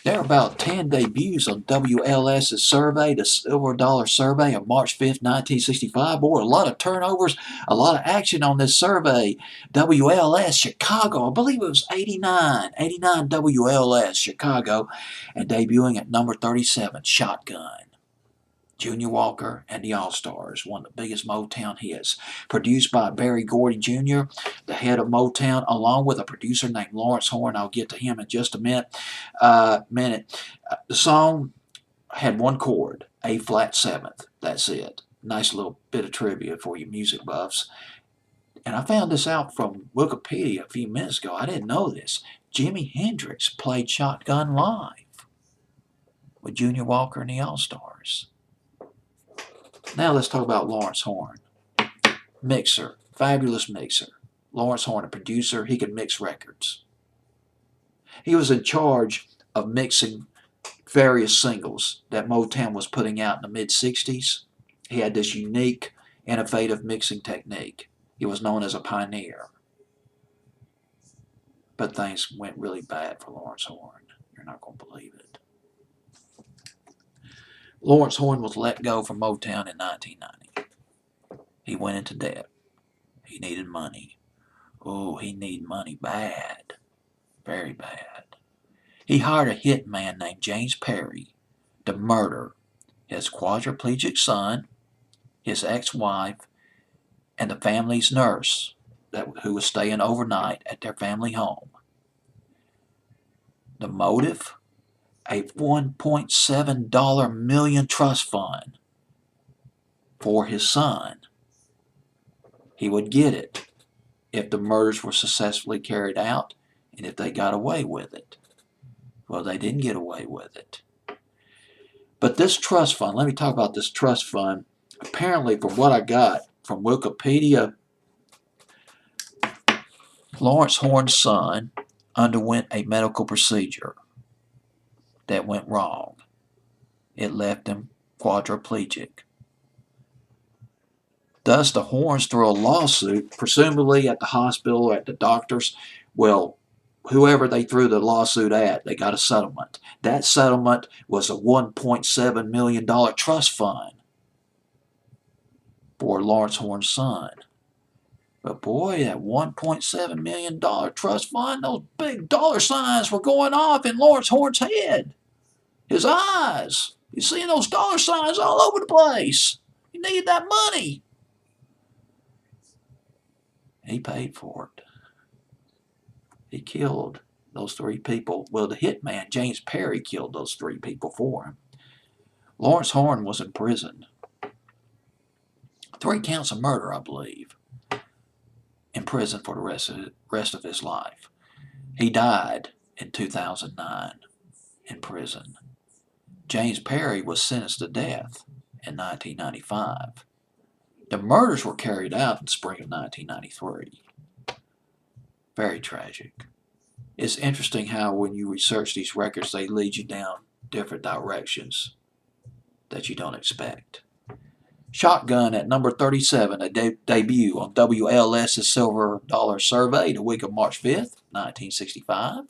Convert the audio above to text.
There are about 10 debuts on WLS's survey, the Silver Dollar Survey of March 5th, 1965. Boy, a lot of turnovers, a lot of action on this survey. WLS Chicago, I believe it was 89 WLS Chicago, and debuting at number 37, Shotgun. Junior Walker and the Allstars, one of the biggest Motown hits. Produced by Barry Gordy Jr., the head of Motown, along with a producer named Lawrence Horn. I'll get to him in just a minute. The song had one chord, A flat seventh. That's it. Nice little bit of trivia for you music buffs. And I found this out from Wikipedia a few minutes ago. I didn't know this. Jimi Hendrix played Shotgun live with Junior Walker and the Allstars. Now let's talk about Lawrence Horn. Mixer, fabulous mixer. Lawrence Horn, a producer, he could mix records. He was in charge of mixing various singles that Motown was putting out in the mid-60s. He had this unique, innovative mixing technique. He was known as a pioneer. But things went really bad for Lawrence Horn. You're not going to believe it. Lawrence Horn was let go from Motown in 1990. He went into debt. He needed money. Oh, he needed money bad. Very bad. He hired a hitman named James Perry to murder his quadriplegic son, his ex-wife, and the family's nurse who was staying overnight at their family home. The motive? A $1.7 million trust fund for his son. He would get it if the murders were successfully carried out and if they got away with it. Well, they didn't get away with it. But this trust fund, let me talk about this trust fund. Apparently, from what I got from Wikipedia, Lawrence Horn's son underwent a medical procedure that went wrong. It left him quadriplegic. Thus, the Horns threw a lawsuit, presumably at the hospital or at the doctors. Well, whoever they threw the lawsuit at, they got a settlement. That settlement was a $1.7 million trust fund for Lawrence Horn's son. But boy, that $1.7 million trust fund, those big dollar signs were going off in Lawrence Horn's head. His eyes. You seeing those dollar signs all over the place. He needed that money. He paid for it. He killed those three people. Well, the hitman, James Perry, killed those three people for him. Lawrence Horn was in prison. 3 counts of murder, I believe. In prison for the rest of his life. He died in 2009 in prison. James Perry was sentenced to death in 1995. The murders were carried out in the spring of 1993. Very tragic. It's interesting how when you research these records, they lead you down different directions that you don't expect. Shotgun at number 37, a debut on WLS's Silver Dollar Survey the week of March 5th, 1965.